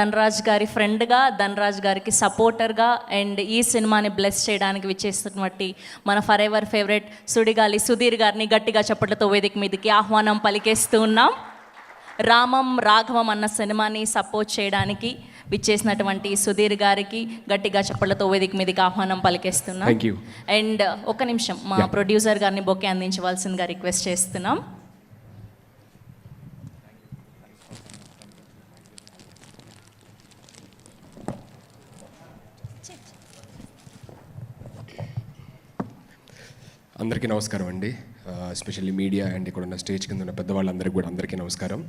ధనరాజ్ గారి ఫ్రెండ్గా, ధనరాజ్ గారికి సపోర్టర్గా అండ్ ఈ సినిమాని బ్లెస్ చేయడానికి విచ్చేస్తున్నటువంటి మన for ever favourite Sudigali Sudheer గారిని గట్టిగా చప్పట్లతో వేదిక మీదకి ఆహ్వానం పలికేస్తూ ఉన్నాం. రామం రాఘవం అన్న సినిమాని సపోర్ట్ చేయడానికి విచ్చేసినటువంటి సుధీర్ గారికి గట్టిగా చప్పట్లతో వేదిక మీదకి ఆహ్వానం పలికేస్తున్నాం. అండ్ ఒక నిమిషం మా ప్రొడ్యూసర్ గారిని బొకే అందించవలసిందిగా రిక్వెస్ట్ చేస్తున్నాం. అందరికీ నమస్కారం అండి. ఎస్పెషల్లీ మీడియా అండ్ ఇక్కడ ఉన్న స్టేజ్ కింద ఉన్న పెద్దవాళ్ళందరికీ కూడా అందరికీ నమస్కారం.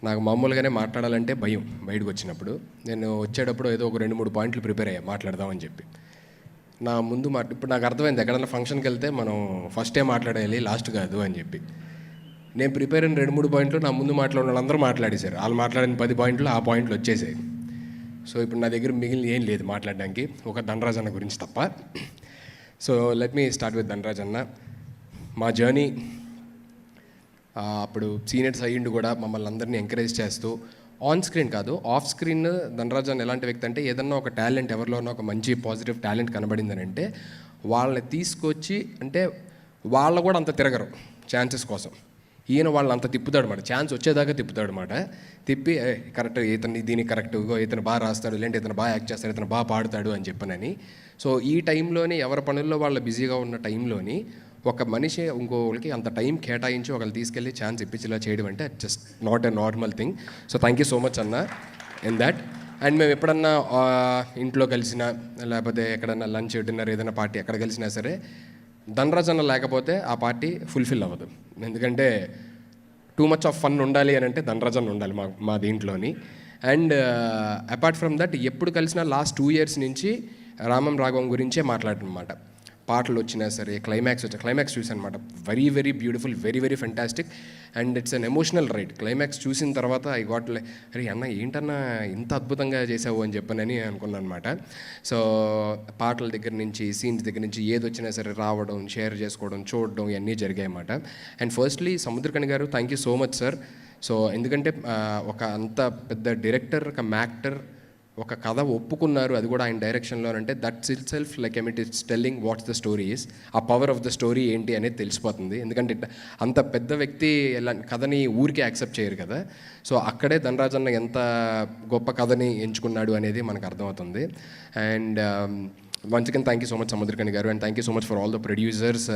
నాకు మామూలుగానే మాట్లాడాలంటే భయం. బయటకు వచ్చినప్పుడు నేను వచ్చేటప్పుడు ఏదో ఒక 2-3 పాయింట్లు ప్రిపేర్ అయ్యా మాట్లాడదామని చెప్పి. నా ముందు ఇప్పుడు నాకు అర్థమైంది ఎక్కడైనా ఫంక్షన్కి వెళ్తే మనం ఫస్టే మాట్లాడేయాలి, లాస్ట్ కాదు అని చెప్పి. నేను ప్రిపేర్ అయిన 2-3 పాయింట్లు నా ముందు మాట్లాడిన వాళ్ళందరూ మాట్లాడేశారు. వాళ్ళు మాట్లాడిన 10 పాయింట్లు ఆ పాయింట్లు వచ్చేసాయి. సో ఇప్పుడు నా దగ్గర మిగిలిన ఏం లేదు మాట్లాడడానికి, ఒక ధనరాజ్ అన్న గురించి తప్ప. So let me start with Dhanraj అన్న. మా జర్నీ అప్పుడు సీనియర్స్ అయ్యిండు కూడా మమ్మల్ని అందరినీ ఎంకరేజ్ చేస్తూ ఆన్ స్క్రీన్ కాదు ఆఫ్ స్క్రీన్ ధనరాజ్ అన్న ఎలాంటి వ్యక్తి అంటే ఏదన్నా ఒక టాలెంట్ ఎవరిలోనో ఒక మంచి పాజిటివ్ టాలెంట్ కనబడిందని అంటే వాళ్ళని తీసుకొచ్చి, అంటే వాళ్ళు కూడా అంత తిరగరు ఛాన్సెస్ కోసం, ఈయన వాళ్ళని అంత తిప్పుతాడు అన్నమాట. ఛాన్స్ వచ్చేదాకా తిప్పుతాడు అన్నమాట. తిప్పి కరెక్ట్, ఇతను దీనికి కరెక్ట్, ఇతను బాగా రాస్తాడు, లేదంటే ఇతను బాగా యాక్ట్ చేస్తాడు, ఇతను బాగా పాడుతాడు అని చెప్పనని. సో ఈ టైంలోని ఎవరి పనుల్లో వాళ్ళు బిజీగా ఉన్న టైంలోని ఒక మనిషి ఇంకోళ్ళకి అంత టైం కేటాయించి ఒకళ్ళు తీసుకెళ్ళి ఛాన్స్ ఇప్పించేలా చేయడం అంటే just not a normal thing. So thank you so much అన్న ఇన్ దాట్. అండ్ మేము ఎప్పుడన్నా ఇంట్లో కలిసినా లేకపోతే ఎక్కడన్నా లంచ్ డిన్నర్ ఏదైనా పార్టీ ఎక్కడ కలిసినా సరే ధనరాజ్ అన్న లేకపోతే ఆ పార్టీ ఫుల్ఫిల్ అవ్వదు. ఎందుకంటే టూ మచ్ ఆఫ్ ఫన్ ఉండాలి అని అంటే ధనరాజ్ అన్న ఉండాలి మా దీంట్లోని. అండ్ అపార్ట్ ఫ్రమ్ దట్ ఎప్పుడు కలిసినా లాస్ట్ 2 years నుంచి రామం రాఘవం గురించే మాట్లాడనమాట. పాటలు వచ్చినా సరే, క్లైమాక్స్ చూసాను అనమాట. Very very beautiful, very very fantastic. And it's an emotional ride. Climax చూసిన తర్వాత ఐ గాట్ అరే అన్న ఏంటన్నా ఇంత అద్భుతంగా చేసావు అని చెప్పనని అనుకున్నాను అనమాట. సో పాటల దగ్గర నుంచి, సీన్స్ దగ్గర నుంచి ఏది వచ్చినా సరే రావడం, షేర్ చేసుకోవడం, చూడడం ఇవన్నీ జరిగాయి అన్నమాట. అండ్ ఫస్ట్లీ సముద్రకని గారు thank you so much sir. So ఎందుకంటే ఒక అంత పెద్ద డైరెక్టర్, ఒక యాక్టర్ ఒక కథ ఒప్పుకున్నారు, అది కూడా ఆయన డైరెక్షన్లో అంటే that's it self like it it's telling what's the story is. ఆ పవర్ ఆఫ్ ద స్టోరీ ఏంటి అనేది తెలిసిపోతుంది. ఎందుకంటే అంత పెద్ద వ్యక్తి ఎలా కథని ఊరికే యాక్సెప్ట్ చేయరు కదా. సో అక్కడే ధనరాజ్ అన్న ఎంత గొప్ప కథని ఎంచుకున్నాడు అనేది మనకు అర్థమవుతుంది. And once again thank you so much Samuthirakani garu. And thank you so much for all the producers.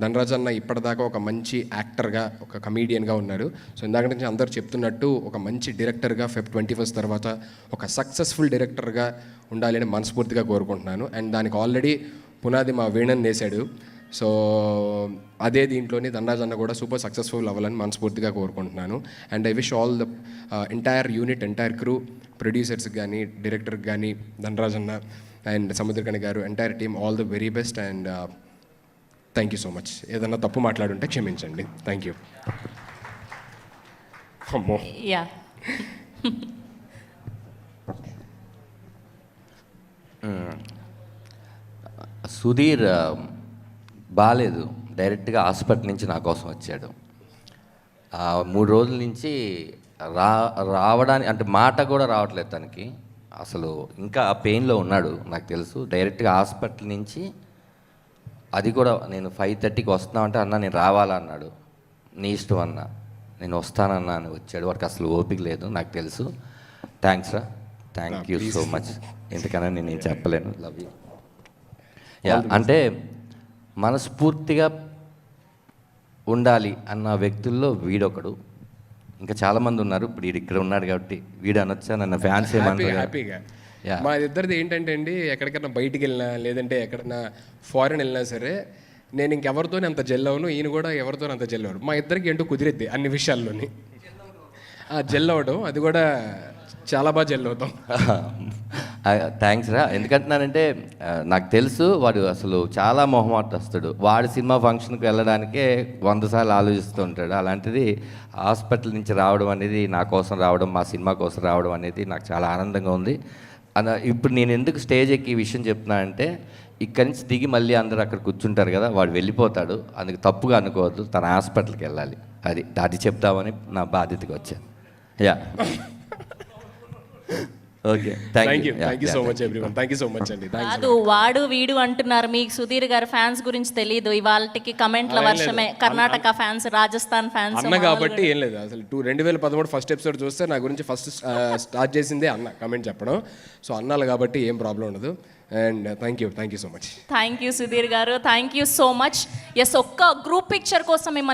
Dhanraj అన్న ఇప్పటిదాకా ఒక మంచి యాక్టర్గా, ఒక కమీడియన్గా ఉన్నారు. సో ఇందాక నుంచి అందరూ చెప్తున్నట్టు ఒక మంచి డైరెక్టర్గా Feb 21 తర్వాత ఒక సక్సెస్ఫుల్ డైరెక్టర్గా ఉండాలని మనస్ఫూర్తిగా కోరుకుంటున్నాను. అండ్ దానికి ఆల్రెడీ పునాది మా వీణన్ వేశాడు. సో అదే దీంట్లోని ధనరాజ్ అన్న కూడా సూపర్ సక్సెస్ఫుల్ అవ్వాలని మనస్ఫూర్తిగా కోరుకుంటున్నాను. And I wish all the entire unit, entire crew, ప్రొడ్యూసర్స్కి కానీ, డైరెక్టర్కి కానీ, ధనరాజ్ అన్న and Samuthirakani garu, entire team all the very best. And thank you so much. ఏదన్నా తప్పు మాట్లాడుంటే క్షమించండి. Thank you. అమ్మో యా సుధీర్ బాగాలేదు, డైరెక్ట్గా హాస్పిటల్ నుంచి నా కోసం వచ్చాడు. 3 రోజుల నుంచి రావడానికి అంటే మాట కూడా రావట్లేదు తనకి. అసలు ఇంకా ఆ పెయిన్లో ఉన్నాడు నాకు తెలుసు. డైరెక్ట్గా హాస్పిటల్ నుంచి, అది కూడా నేను 5:30కి వస్తున్నామంటే అన్న నేను రావాలా అన్నాడు. నీ ఇష్టం అన్న, నేను వస్తానన్నా అని వచ్చాడు. వాడికి అసలు ఓపిక లేదు నాకు తెలుసు. థ్యాంక్స్ రా, థ్యాంక్ యూ సో మచ్. ఎందుకన్నా నేను చెప్పలేను. Love you. యా అంటే మనస్ఫూర్తిగా ఉండాలి అన్న వ్యక్తుల్లో వీడొకడు. ఇంకా చాలామంది ఉన్నారు. ఇప్పుడు వీడు ఇక్కడ ఉన్నాడు కాబట్టి వీడు అనొచ్చా నన్ను ఫ్యాన్స్ హ్యాపీగా. మా ఇద్దరిది ఏంటంటే అండి, ఎక్కడికైనా బయటికి వెళ్ళినా లేదంటే ఎక్కడైనా ఫారెన్ వెళ్ళినా సరే నేను ఇంకెవరితోనే అంత జెల్ అవ్వను, ఈయన కూడా ఎవరితో అంత జెల్ అవ్వడు. మా ఇద్దరికి ఏంటో కుదిరిద్ది అన్ని విషయాల్లోని. జెల్ అవ్వడం, అది కూడా చాలా బాగా జెల్ అవుతాం. థ్యాంక్స్ రా. ఎందుకంటున్నానంటే నాకు తెలుసు వాడు అసలు చాలా మొహమాటస్తుడు. వాడి సినిమా ఫంక్షన్కి వెళ్ళడానికే 100 సార్లు ఆలోచిస్తూ ఉంటాడు. అలాంటిది హాస్పిటల్ నుంచి రావడం అనేది, నా కోసం రావడం, మా సినిమా కోసం రావడం అనేది నాకు చాలా ఆనందంగా ఉంది. ఇప్పుడు నేను ఎందుకు స్టేజ్ ఎక్కి ఈ విషయం చెప్తున్నా అంటే, ఇక్కడి నుంచి దిగి మళ్ళీ అందరూ అక్కడ కూర్చుంటారు కదా, వాడు వెళ్ళిపోతాడు. అందుకు తప్పుగా అనుకోవద్దు, తన హాస్పిటల్కి వెళ్ళాలి. అది చెప్తామని నా బాధ్యతగా వచ్చాను. Yeah okay thank you so much everyone, thank you so much అండి. కాదు వాడు వీడు అంటున్నారు, మీకు సుధీర్ గారి ఫ్యాన్స్ గురించి తెలియదు. ఇవాళకి కమెంట్ల వర్షమే. Karnataka fans, Rajasthan fans. అన్న కాబట్టి ఏం లేదు అసలు. 2013 ఫస్ట్ ఎపిసోడ్ చూస్తే నా గురించి ఫస్ట్ స్టార్ట్ చేసిందే అన్న కమెంట్ చెప్పడం. సో అన్నాలు కాబట్టి ఏం ప్రాబ్లం ఉండదు. And thank you so much. Thank you Sudheer garu, thank you so much. Yes, ఒక్క గ్రూప్ పిక్చర్ కోసం మిమ్మల్ని